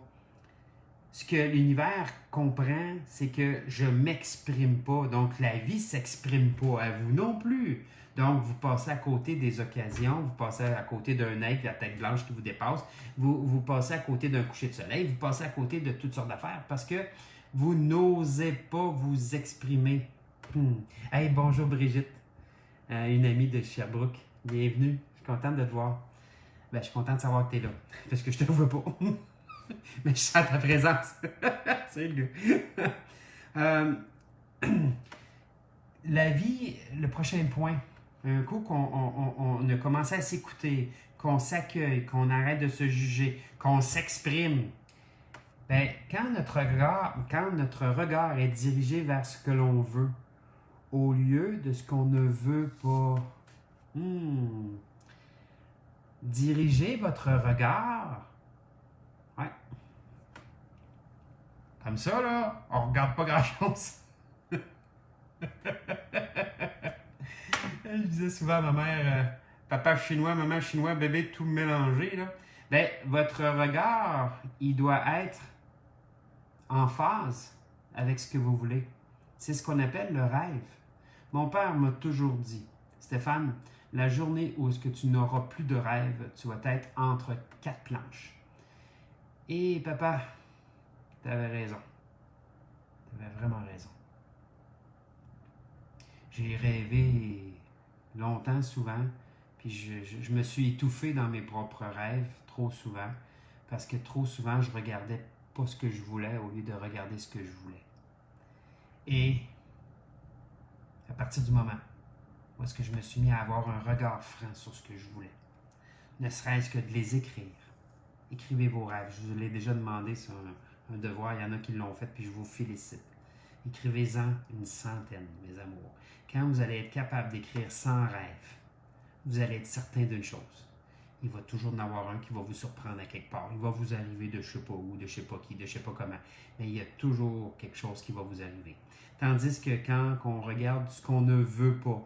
ce que l'univers comprend, c'est que je m'exprime pas. Donc, la vie s'exprime pas à vous non plus. Donc, vous passez à côté des occasions, vous passez à côté d'un aigle, la tête blanche qui vous dépasse, vous passez à côté d'un coucher de soleil, vous passez à côté de toutes sortes d'affaires parce que vous n'osez pas vous exprimer. Hey, bonjour Brigitte, une amie de Sherbrooke. Bienvenue, je suis contente de te voir. Ben, je suis contente de savoir que tu es là, parce que je te vois pas. Mais je sens ta présence. C'est le la vie, le prochain point, un coup qu'on a commencé à s'écouter, qu'on s'accueille, qu'on arrête de se juger, qu'on s'exprime, ben, quand notre regard est dirigé vers ce que l'on veut, au lieu de ce qu'on ne veut pas, dirigez votre regard. Ouais. Comme ça, là, on regarde pas grand-chose. Je disais souvent à ma mère, papa chinois, maman chinois, bébé tout mélangé, là. Ben, votre regard, il doit être en phase avec ce que vous voulez. C'est ce qu'on appelle le rêve. Mon père m'a toujours dit, Stéphane, la journée où est-ce que tu n'auras plus de rêve, tu vas être entre 4 planches. Et papa, tu avais raison. Tu avais vraiment raison. J'ai rêvé longtemps, souvent, puis je me suis étouffé dans mes propres rêves trop souvent, parce que trop souvent, je regardais pas ce que je voulais au lieu de regarder ce que je voulais. Et à partir du moment où est-ce que je me suis mis à avoir un regard franc sur ce que je voulais, ne serait-ce que de les écrire. Écrivez vos rêves. Je vous l'ai déjà demandé sur un devoir. Il y en a qui l'ont fait, puis je vous félicite. Écrivez-en une centaine, mes amours. Quand vous allez être capable d'écrire 100 rêves, vous allez être certain d'une chose. Il va toujours en avoir un qui va vous surprendre à quelque part. Il va vous arriver de je sais pas où, de je sais pas qui, de je sais pas comment. Mais il y a toujours quelque chose qui va vous arriver. Tandis que quand on regarde ce qu'on ne veut pas,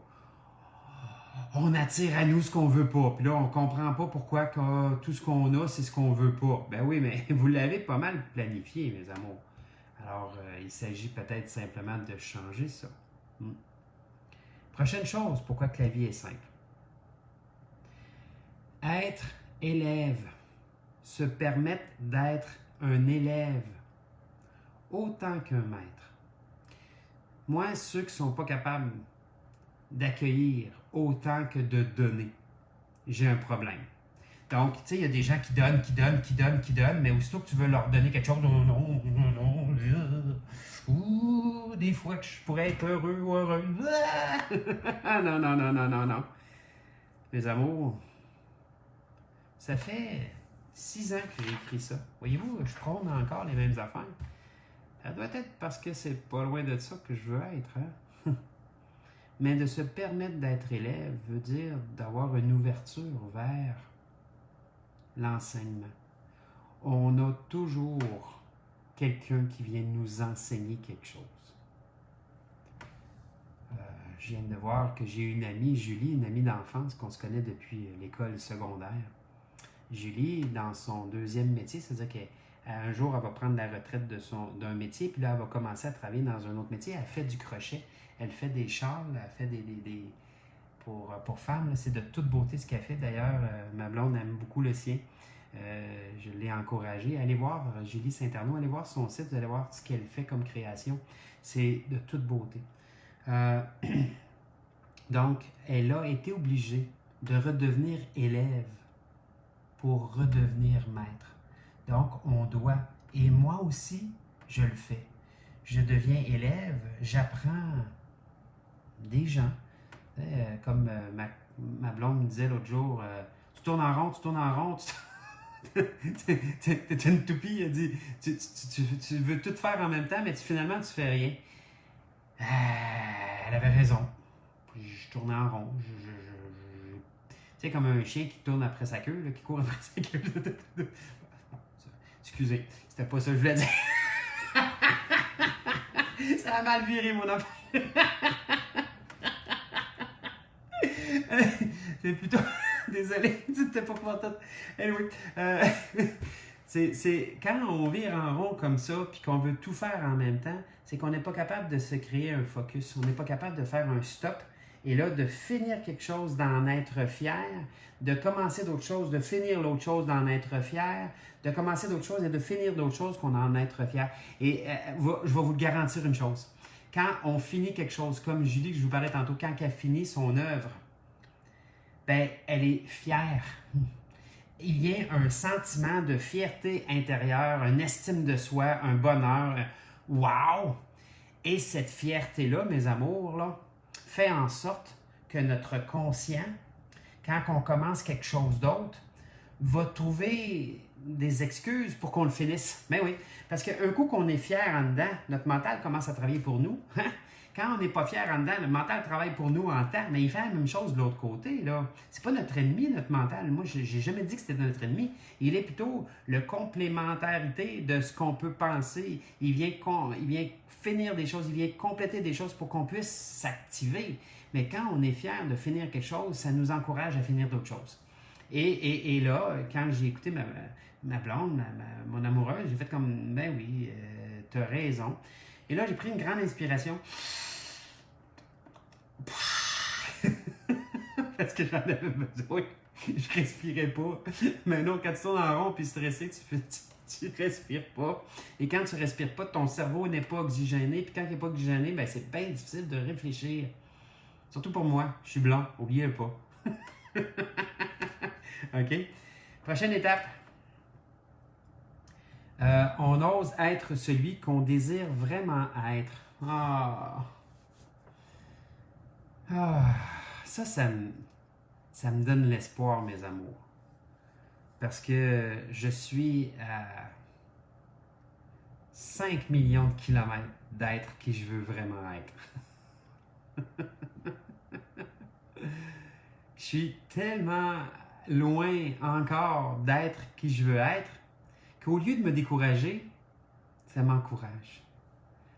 on attire à nous ce qu'on veut pas. Puis là, on comprend pas pourquoi tout ce qu'on a, c'est ce qu'on veut pas. Ben oui, mais vous l'avez pas mal planifié, mes amours. Alors, il s'agit peut-être simplement de changer ça. Prochaine chose, pourquoi que la vie est simple. Être élève, se permettre d'être un élève, autant qu'un maître. Moi, ceux qui ne sont pas capables d'accueillir autant que de donner, j'ai un problème. Donc, tu sais, il y a des gens qui donnent, mais aussitôt que tu veux leur donner quelque chose, des fois que je pourrais être heureux ou heureux. Non. Mes amours, ça fait 6 ans que j'ai écrit ça. Voyez-vous, je prône encore les mêmes affaires. Ça doit être parce que c'est pas loin de ça que je veux être, hein? Mais de se permettre d'être élève veut dire d'avoir une ouverture vers l'enseignement. On a toujours quelqu'un qui vient nous enseigner quelque chose. Je viens de voir que j'ai une amie, Julie, une amie d'enfance qu'on se connaît depuis l'école secondaire. Julie, dans son deuxième métier, c'est-à-dire qu'un jour, elle va prendre la retraite d'un métier, puis là, elle va commencer à travailler dans un autre métier. Elle fait du crochet, elle fait des châles, elle fait pour femmes, c'est de toute beauté ce qu'elle fait. D'ailleurs, ma blonde aime beaucoup le sien. Je l'ai encouragée. Allez voir Julie Saint-Arnaud, allez voir son site, vous allez voir ce qu'elle fait comme création. C'est de toute beauté. Donc, elle a été obligée de redevenir élève pour redevenir maître. Donc, on doit, et moi aussi, je le fais. Je deviens élève, j'apprends des gens. Comme ma blonde me disait l'autre jour, tu tournes en rond, t'es une toupie, elle dit, tu veux tout faire en même temps, mais finalement, tu fais rien. Elle avait raison. Je tournais en rond. Tu sais, comme un chien qui tourne après sa queue, là, qui court après sa queue. Excusez, c'était pas ça que je voulais dire. Ça a mal viré, mon enfant. C'est plutôt... Désolé, c'était pas content. Anyway, c'est quand on vire en rond comme ça, puis qu'on veut tout faire en même temps, c'est qu'on n'est pas capable de se créer un focus. On n'est pas capable de faire un stop. Et là, de finir quelque chose, d'en être fier, de commencer d'autres choses, de finir l'autre chose, d'en être fier, de commencer d'autres choses et de finir d'autres choses, qu'on en être fier. Et je vais vous garantir une chose. Quand on finit quelque chose, comme Julie, que je vous parlais tantôt, quand elle finit son œuvre, ben, elle est fière. Il y a un sentiment de fierté intérieure, une estime de soi, un bonheur. Wow! Et cette fierté-là, mes amours, là, fait en sorte que notre conscient, quand on commence quelque chose d'autre, va trouver des excuses pour qu'on le finisse. Mais oui, parce qu'un coup qu'on est fier en dedans, notre mental commence à travailler pour nous. Hein? Quand on n'est pas fier en dedans, le mental travaille pour nous en temps, mais il fait la même chose de l'autre côté. Là. C'est pas notre ennemi, notre mental. Moi, j'ai jamais dit que c'était notre ennemi. Il est plutôt le complémentarité de ce qu'on peut penser. Il vient finir des choses, il vient compléter des choses pour qu'on puisse s'activer. Mais quand on est fier de finir quelque chose, ça nous encourage à finir d'autres choses. Et là, quand j'ai écouté ma blonde, mon amoureuse, j'ai fait comme, ben oui, t'as raison. Et là, j'ai pris une grande inspiration. Parce que j'en avais besoin. Je respirais pas. Mais non, quand tu tournes en rond puis stressé, tu respires pas. Et quand tu respires pas, ton cerveau n'est pas oxygéné. Puis quand il n'est pas oxygéné, ben c'est bien difficile de réfléchir. Surtout pour moi, je suis blanc, oubliez-le pas. OK? Prochaine étape. On ose être celui qu'on désire vraiment être. Ça me donne l'espoir, mes amours. Parce que je suis à 5 millions de kilomètres d'être qui je veux vraiment être. Je suis tellement loin encore d'être qui je veux être qu'au lieu de me décourager, ça m'encourage.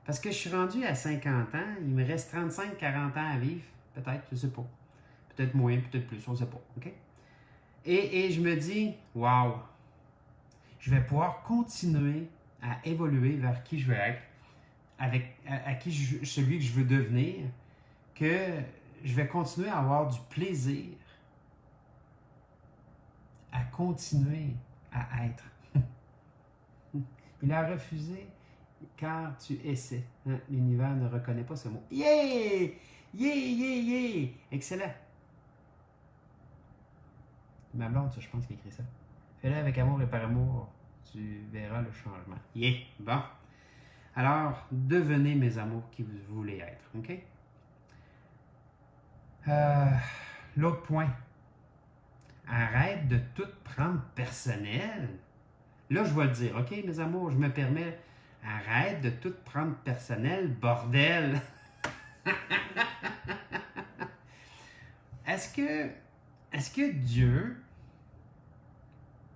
Parce que je suis rendu à 50 ans, il me reste 35-40 ans à vivre, peut-être, je ne sais pas. Peut-être moins, peut-être plus, on ne sait pas. OK? Et je me dis, waouh, je vais pouvoir continuer à évoluer vers qui je veux être, celui que je veux devenir, que je vais continuer à avoir du plaisir à continuer à être. Il a refusé car tu essaies. Hein? L'univers ne reconnaît pas ce mot. Yeah! Yeah, yeah, yeah! Excellent. Ma blonde, ça, je pense qu'il écrit ça. Fais-le avec amour et par amour, tu verras le changement. Yeah! Bon. Alors, devenez mes amours qui vous voulez être. OK? L'autre point. Arrête de tout prendre personnel. Là, je vais le dire. OK, mes amours, je me permets. Arrête de tout prendre personnel, bordel. Est-ce que Dieu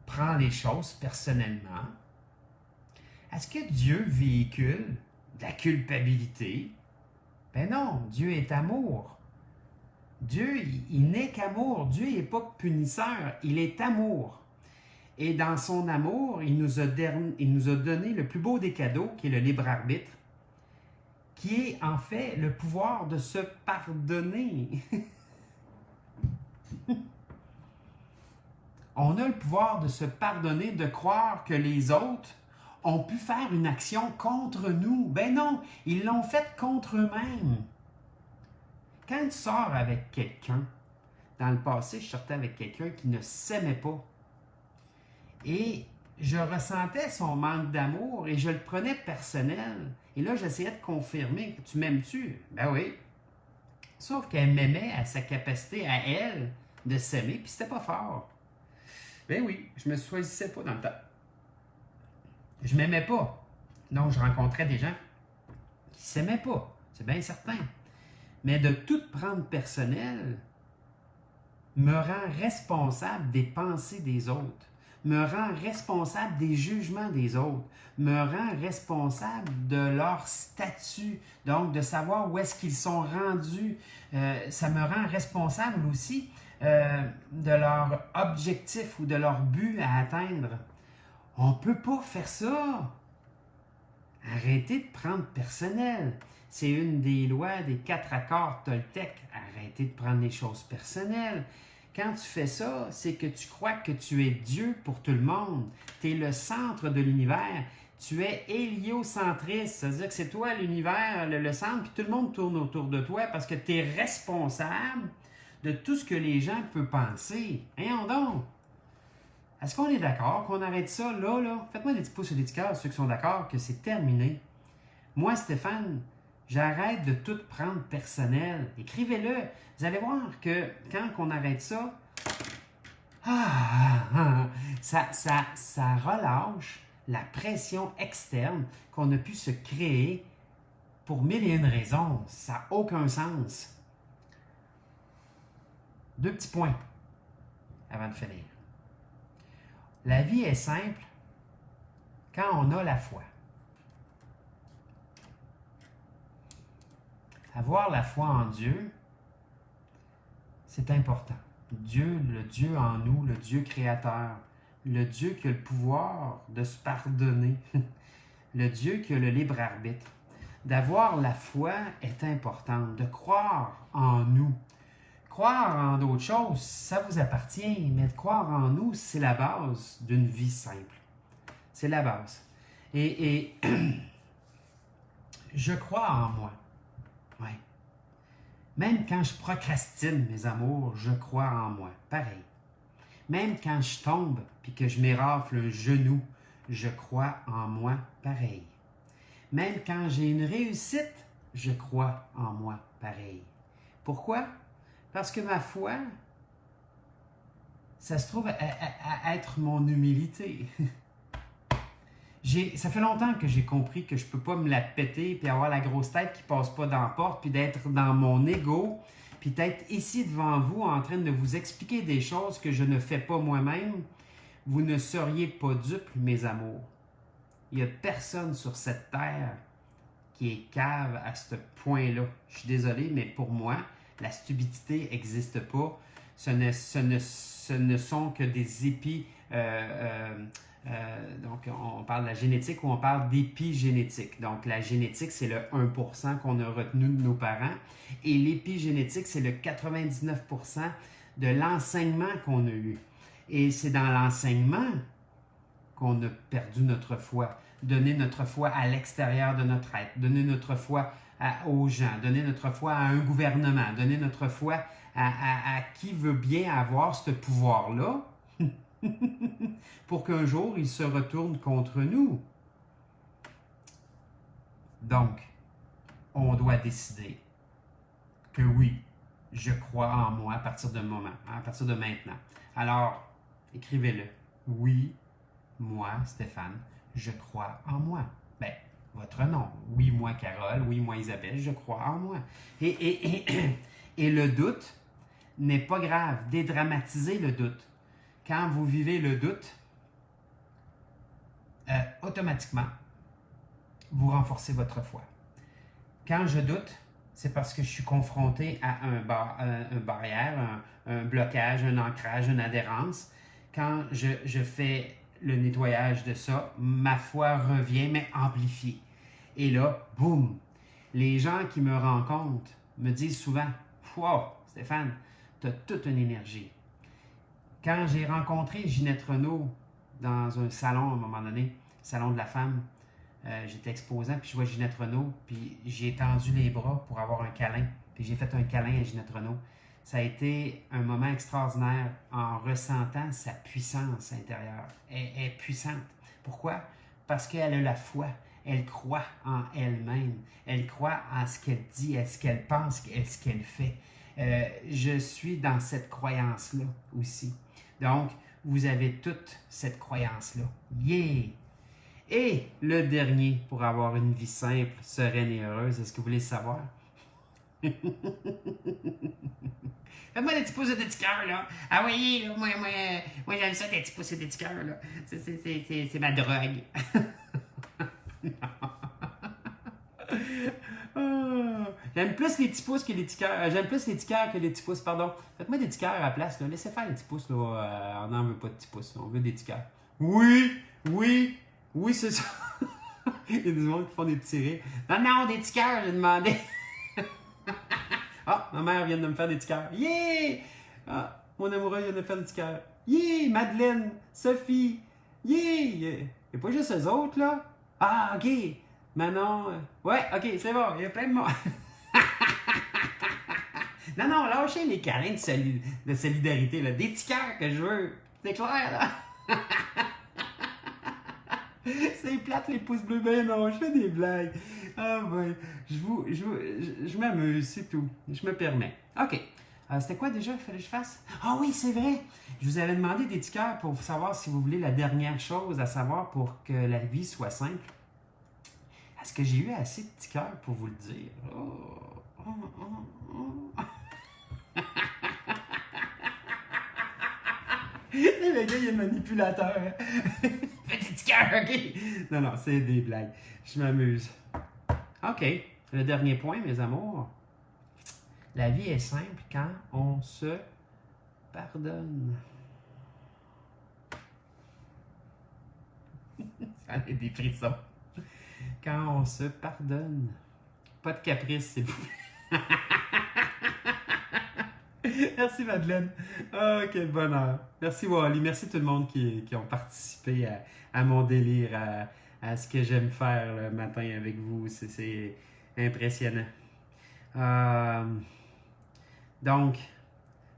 prend les choses personnellement? Est-ce que Dieu véhicule de la culpabilité? Ben non, Dieu est amour. Dieu, il n'est qu'amour. Dieu n'est pas punisseur, il est amour. Et dans son amour, il nous a donné le plus beau des cadeaux, qui est le libre arbitre, qui est en fait le pouvoir de se pardonner. On a le pouvoir de se pardonner, de croire que les autres ont pu faire une action contre nous. Ben non, ils l'ont faite contre eux-mêmes. Quand tu sors avec quelqu'un, dans le passé, je sortais avec quelqu'un qui ne s'aimait pas. Et je ressentais son manque d'amour et je le prenais personnel. Et là, j'essayais de confirmer, tu m'aimes-tu? Ben oui. Sauf qu'elle m'aimait à sa capacité à elle de s'aimer, puis c'était pas fort. Ben oui, je me choisissais pas dans le temps. Je m'aimais pas. Donc, je rencontrais des gens qui s'aimaient pas. C'est bien certain. Mais de tout prendre personnel me rend responsable des pensées des autres, me rend responsable des jugements des autres, me rend responsable de leur statut, donc de savoir où est-ce qu'ils sont rendus. Ça me rend responsable aussi de leur objectif ou de leur but à atteindre. On ne peut pas faire ça. Arrêtez de prendre personnel. C'est une des lois des 4 accords Toltec. Arrêtez de prendre les choses personnelles. Quand tu fais ça, c'est que tu crois que tu es Dieu pour tout le monde. Tu es le centre de l'univers. Tu es héliocentriste. C'est-à-dire que c'est toi l'univers, le centre, puis tout le monde tourne autour de toi parce que tu es responsable de tout ce que les gens peuvent penser. Voyons donc! Est-ce qu'on est d'accord qu'on arrête ça là? Faites-moi des petits pouces et des petits cœurs, ceux qui sont d'accord, que c'est terminé. Moi, Stéphane, j'arrête de tout prendre personnel. Écrivez-le. Vous allez voir que quand on arrête ça, ça relâche la pression externe qu'on a pu se créer pour mille et une raisons. Ça n'a aucun sens. 2 petits points avant de finir. La vie est simple quand on a la foi. Avoir la foi en Dieu, c'est important. Dieu, le Dieu en nous, le Dieu créateur, le Dieu qui a le pouvoir de se pardonner, le Dieu qui a le libre arbitre. D'avoir la foi est important, de croire en nous. Croire en d'autres choses, ça vous appartient, mais de croire en nous, c'est la base d'une vie simple. C'est la base. Et je crois en moi. Oui. Même quand je procrastine, mes amours, je crois en moi. Pareil. Même quand je tombe puis que je m'érafle un genou, je crois en moi. Pareil. Même quand j'ai une réussite, je crois en moi. Pareil. Pourquoi? Parce que ma foi, ça se trouve à être mon humilité. Ça fait longtemps que j'ai compris que je ne peux pas me la péter puis avoir la grosse tête qui ne passe pas dans la porte puis d'être dans mon ego puis d'être ici devant vous en train de vous expliquer des choses que je ne fais pas moi-même. Vous ne seriez pas dupes, mes amours. Il n'y a personne sur cette terre qui est cave à ce point-là. Je suis désolé, mais pour moi, la stupidité n'existe pas. Ce ne sont que des épis... donc, on parle de la génétique ou on parle d'épigénétique. Donc, la génétique, c'est le 1% qu'on a retenu de nos parents. Et l'épigénétique, c'est le 99% de l'enseignement qu'on a eu. Et c'est dans l'enseignement qu'on a perdu notre foi. Donner notre foi à l'extérieur de notre être. Donner notre foi aux gens. Donner notre foi à un gouvernement. Donner notre foi à qui veut bien avoir ce pouvoir-là. Pour qu'un jour, il se retourne contre nous. Donc, on doit décider que oui, je crois en moi à partir de moment, à partir de maintenant. Alors, écrivez-le. Oui, moi, Stéphane, je crois en moi. Ben, votre nom. Oui, moi, Carole. Oui, moi, Isabelle, je crois en moi. Et le doute n'est pas grave. Dédramatisez le doute. Quand vous vivez le doute, automatiquement, vous renforcez votre foi. Quand je doute, c'est parce que je suis confronté à une barrière, un blocage, un ancrage, une adhérence. Quand je fais le nettoyage de ça, ma foi revient, mais amplifiée. Et là, boum! Les gens qui me rencontrent me disent souvent « Wow, Stéphane, tu as toute une énergie. » Quand j'ai rencontré Ginette Renault dans un salon à un moment donné, salon de la femme, j'étais exposant, puis je vois Ginette Renault, puis j'ai tendu les bras pour avoir un câlin, puis j'ai fait un câlin à Ginette Renault. Ça a été un moment extraordinaire en ressentant sa puissance intérieure. Elle est puissante. Pourquoi? Parce qu'elle a la foi. Elle croit en elle-même. Elle croit en ce qu'elle dit, en ce qu'elle pense, en ce qu'elle fait. Je suis dans cette croyance-là aussi. Donc, vous avez toute cette croyance-là. Yeah! Et le dernier, pour avoir une vie simple, sereine et heureuse, est-ce que vous voulez le savoir? Faites-moi des petits pouces de petits cœurs, là. Ah oui, là, moi j'aime ça, des petits pouces de petits cœurs, là. C'est ma drogue. J'aime plus les petits pouces que les petits cœurs. J'aime plus les petits cœurs que les petits pouces, pardon. Faites-moi des petits cœurs à la place, là. Laissez faire les petits pouces, là. On n'en veut pas de petits pouces, là. On veut des petits cœurs. Oui, c'est ça. Il y a des gens qui font des petits rires. Non, des petits cœurs, j'ai demandé. Ah, ma mère vient de me faire des petits cœurs. Yeah! Ah, mon amoureux vient de me faire des petits cœurs. Yeah! Madeleine, Sophie. Yeah! Il n'y a pas juste eux autres, là. Ah, OK. Manon. Ouais, OK, c'est bon. Il y a plein de monde. Non, lâchez les câlins de solidarité, là. Des petits cœurs que je veux. C'est clair, là. C'est plate les pouces bleus, ben non, je fais des blagues. Ah ben, je m'amuse, c'est tout. Je me permets. OK. C'était quoi déjà qu'il fallait que je fasse? Ah oui, c'est vrai. Je vous avais demandé des petits cœurs pour savoir si vous voulez la dernière chose à savoir pour que la vie soit simple. Est-ce que j'ai eu assez de petits cœurs pour vous le dire? Oh, oh, oh, oh. Le gars, il est manipulateur. Petit cœur, ok? Non, non, c'est des blagues. Je m'amuse. Ok, le dernier point, mes amours. La vie est simple quand on se pardonne. Ça a des frissons. Quand on se pardonne. Pas de caprice, s'il vous plaît. Merci Madeleine. Oh, quel bonheur. Merci Wally. Merci tout le monde qui ont participé à mon délire, à ce que j'aime faire le matin avec vous. C'est impressionnant. Donc,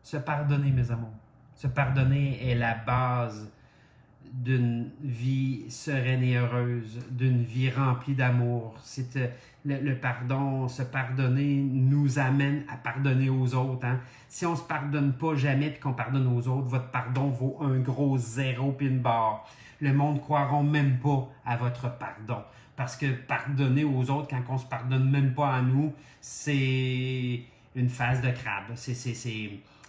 se pardonner, mes amours. Se pardonner est la base d'une vie sereine et heureuse, d'une vie remplie d'amour. C'est le pardon, se pardonner nous amène à pardonner aux autres. Hein? Si on ne se pardonne pas jamais et qu'on pardonne aux autres, votre pardon vaut un gros zéro puis une barre. Le monde ne croira même pas à votre pardon. Parce que pardonner aux autres quand on ne se pardonne même pas à nous, c'est une phase de crabe.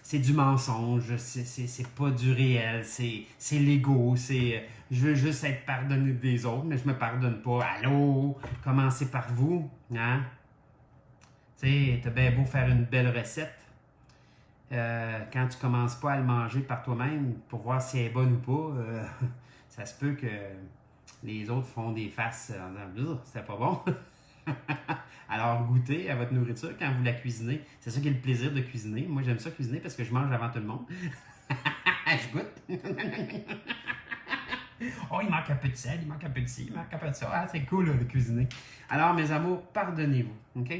C'est du mensonge, c'est pas du réel, c'est l'ego, c'est je veux juste être pardonné des autres, mais je me pardonne pas. Allô, commencez par vous, hein? Tu sais, t'as bien beau faire une belle recette, quand tu commences pas à le manger par toi-même pour voir si elle est bonne ou pas, ça se peut que les autres font des faces en disant c'était pas bon. Alors, goûtez à votre nourriture quand vous la cuisinez. C'est ça qui est le plaisir de cuisiner. Moi, j'aime ça cuisiner parce que je mange avant tout le monde. Je goûte. Oh, il manque un peu de sel, il manque un peu de ci, il manque un peu de ça. Ah, c'est cool là, de cuisiner. Alors, mes amours, pardonnez-vous. OK?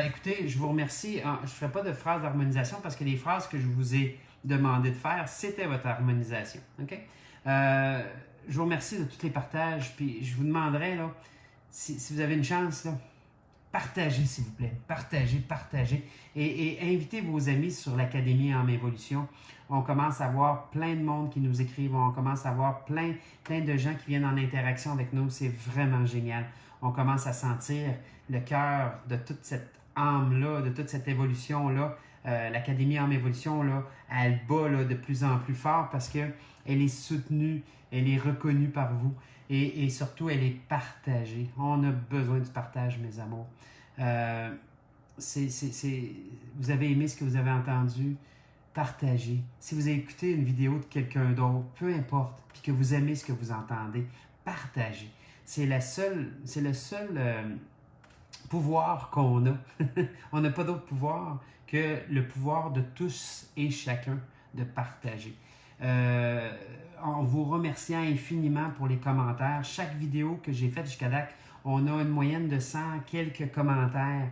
Écoutez, je vous remercie. Je ne ferai pas de phrase d'harmonisation parce que les phrases que je vous ai demandé de faire, c'était votre harmonisation. OK? Je vous remercie de tous les partages. Puis, je vous demanderais, là, si vous avez une chance, là, partagez, s'il vous plaît. Partagez. Et invitez vos amis sur l'Académie en évolution. On commence à voir plein de monde qui nous écrivent. On commence à voir plein de gens qui viennent en interaction avec nous. C'est vraiment génial. On commence à sentir le cœur de toute cette âme-là, de toute cette évolution-là. L'Académie en évolution, là, elle bat là, de plus en plus fort parce qu'elle est soutenue, elle est reconnue par vous. Et surtout, elle est partagée. On a besoin du partage, mes amours. Vous avez aimé ce que vous avez entendu? Partagez. Si vous avez écouté une vidéo de quelqu'un d'autre, peu importe, puis que vous aimez ce que vous entendez, partagez. C'est le seul pouvoir qu'on a. On n'a pas d'autre pouvoir que le pouvoir de tous et chacun de partager. En vous remerciant infiniment pour les commentaires. Chaque vidéo que j'ai faite jusqu'à date, on a une moyenne de 100 quelques commentaires.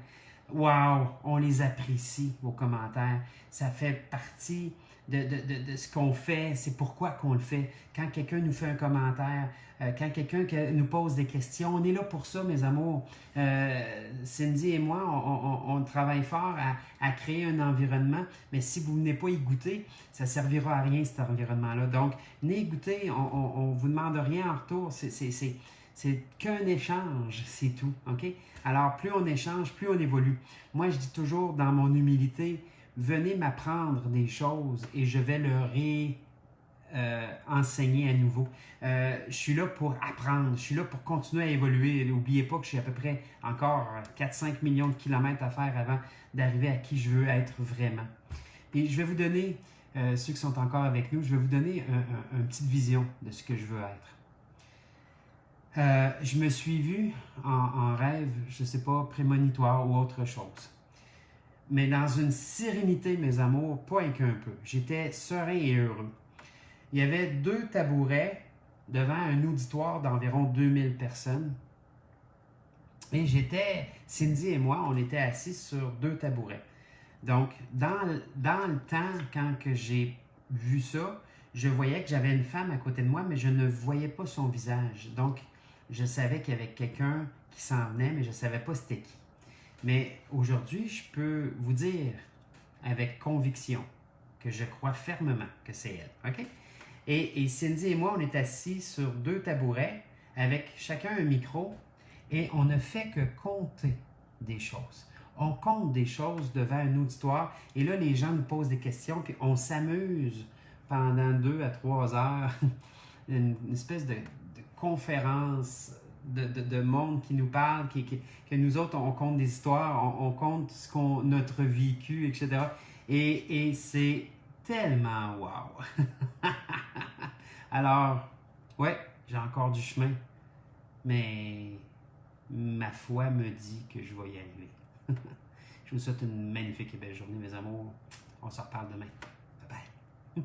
Wow! On les apprécie, vos commentaires. Ça fait partie de ce qu'on fait. C'est pourquoi qu'on le fait. Quand quelqu'un nous fait un commentaire, quand quelqu'un nous pose des questions, on est là pour ça, mes amours. Cindy et moi, on travaille fort à créer un environnement, mais si vous venez pas y goûter, ça ne servira à rien, cet environnement-là. Donc, venez y goûter, on ne vous demande rien en retour. C'est qu'un échange, c'est tout. OK? Alors, plus on échange, plus on évolue. Moi, je dis toujours dans mon humilité, venez m'apprendre des choses et je vais leur enseigner à nouveau. Je suis là pour apprendre, je suis là pour continuer à évoluer. N'oubliez pas que j'ai à peu près encore 4-5 millions de kilomètres à faire avant d'arriver à qui je veux être vraiment. Et je vais vous donner, ceux qui sont encore avec nous, je vais vous donner une petite vision de ce que je veux être. Je me suis vu en rêve, je ne sais pas, prémonitoire ou autre chose. Mais dans une sérénité, mes amours, pas qu'un peu. J'étais serein et heureux. Il y avait 2 tabourets devant un auditoire d'environ 2000 personnes. Et Cindy et moi, on était assis sur 2 tabourets. Donc, dans le temps, quand que j'ai vu ça, je voyais que j'avais une femme à côté de moi, mais je ne voyais pas son visage. Donc, je savais qu'il y avait quelqu'un qui s'en venait, mais je ne savais pas c'était qui. Mais aujourd'hui, je peux vous dire avec conviction que je crois fermement que c'est elle. OK? Et Cindy et moi, on est assis sur 2 tabourets avec chacun un micro Et on ne fait que compter des choses. On compte des choses devant un auditoire et là, les gens nous posent des questions puis on s'amuse pendant 2 à 3 heures. Une espèce de conférence de monde qui nous parle, que nous autres, on compte des histoires, on compte notre vécu, etc. Et c'est tellement wow! Alors, ouais, j'ai encore du chemin, mais ma foi me dit que je vais y arriver. Je vous souhaite une magnifique et belle journée, mes amours. On se reparle demain. Bye bye.